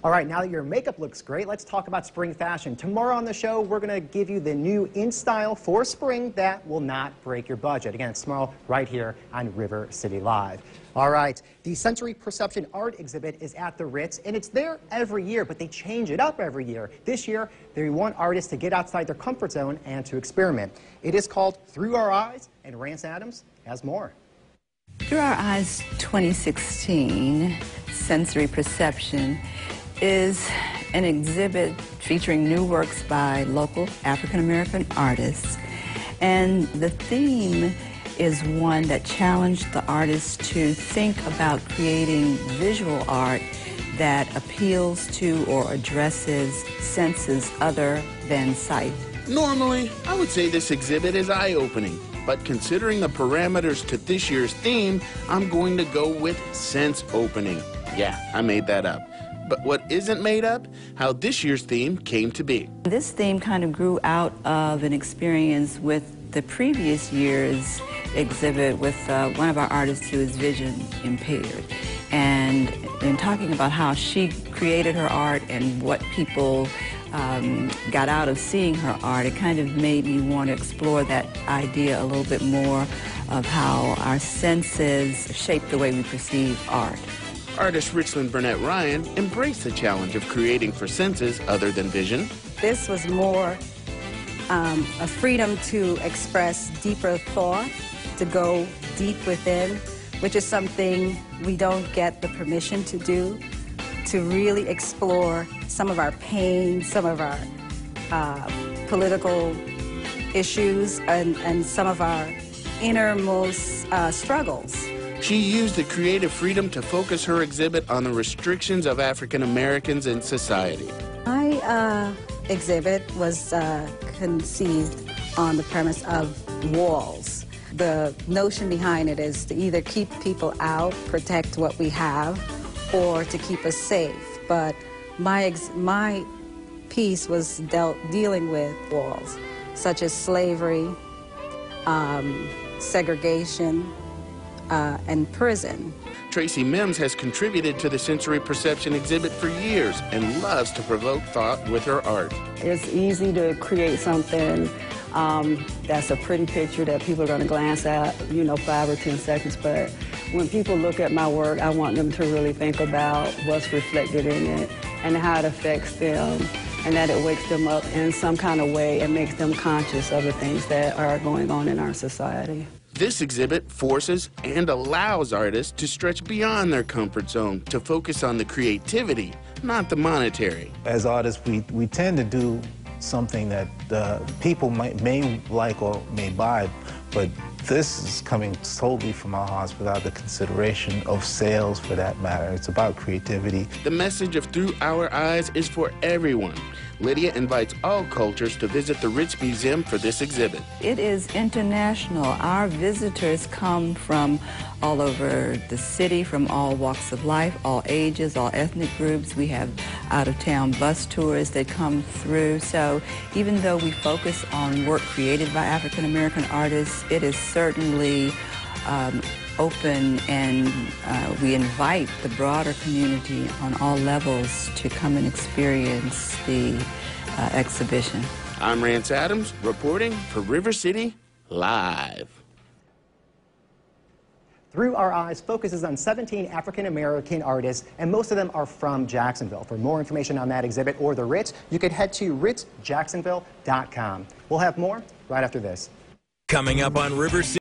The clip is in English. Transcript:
All right, now that your makeup looks great, let's talk about spring fashion. Tomorrow on the show, we're going to give you the new in style for spring that will not break your budget. Again, it's tomorrow right here on River City Live. All right, the Sensory Perception Art exhibit is at the Ritz, and it's there every year, but they change it up every year. This year, they want artists to get outside their comfort zone and to experiment. It is called Through Our Eyes, and Rance Adams has more. Through Our Eyes 2016 Sensory Perception is an exhibit featuring new works by local African-American artists. And the theme is one that challenged the artists to think about creating visual art that appeals to or addresses senses other than sight. Normally, I would say this exhibit is eye-opening, but considering the parameters to this year's theme, I'm going to go with sense-opening. Yeah, I made that up. But what isn't made up? How this year's theme came to be. This theme kind of grew out of an experience with the previous year's exhibit with one of our artists who is vision impaired. And in talking about how she created her art and what people got out of seeing her art, it kind of made me want to explore that idea a little bit more of how our senses shape the way we perceive art. Artist Richland Burnett Ryan embraced the challenge of creating for senses other than vision. This was more a freedom to express deeper thought, to go deep within, which is something we don't get the permission to do, to really explore some of our pain, some of our political issues, and some of our innermost struggles. She used the creative freedom to focus her exhibit on the restrictions of African Americans in society. My exhibit was conceived on the premise of walls. The notion behind it is to either keep people out, protect what we have, or to keep us safe. But my piece was dealing with walls, such as slavery, segregation, and prison. Tracy Mims has contributed to the sensory perception exhibit for years and loves to provoke thought with her art. It's easy to create something that's a pretty picture that people are going to glance at, 5 or 10 seconds, but when people look at my work, I want them to really think about what's reflected in it and how it affects them, and that it wakes them up in some kind of way and makes them conscious of the things that are going on in our society. This exhibit forces and allows artists to stretch beyond their comfort zone to focus on the creativity, not the monetary. As artists, we tend to do something that people may like or may buy, but this is coming totally from our hearts without the consideration of sales for that matter. It's about creativity. The message of Through Our Eyes is for everyone. Lydia invites all cultures to visit the Ritz Museum for this exhibit. It is international. Our visitors come from all over the city, from all walks of life, all ages, all ethnic groups. We have out-of-town bus tours that come through. So even though we focus on work created by African-American artists, it is certainly open, and we invite the broader community on all levels to come and experience the exhibition. I'm Rance Adams, reporting for River City Live. Through Our Eyes focuses on 17 African-American artists, and most of them are from Jacksonville. For more information on that exhibit or the Ritz, you could head to ritzjacksonville.com. We'll have more right after this. Coming up on River City.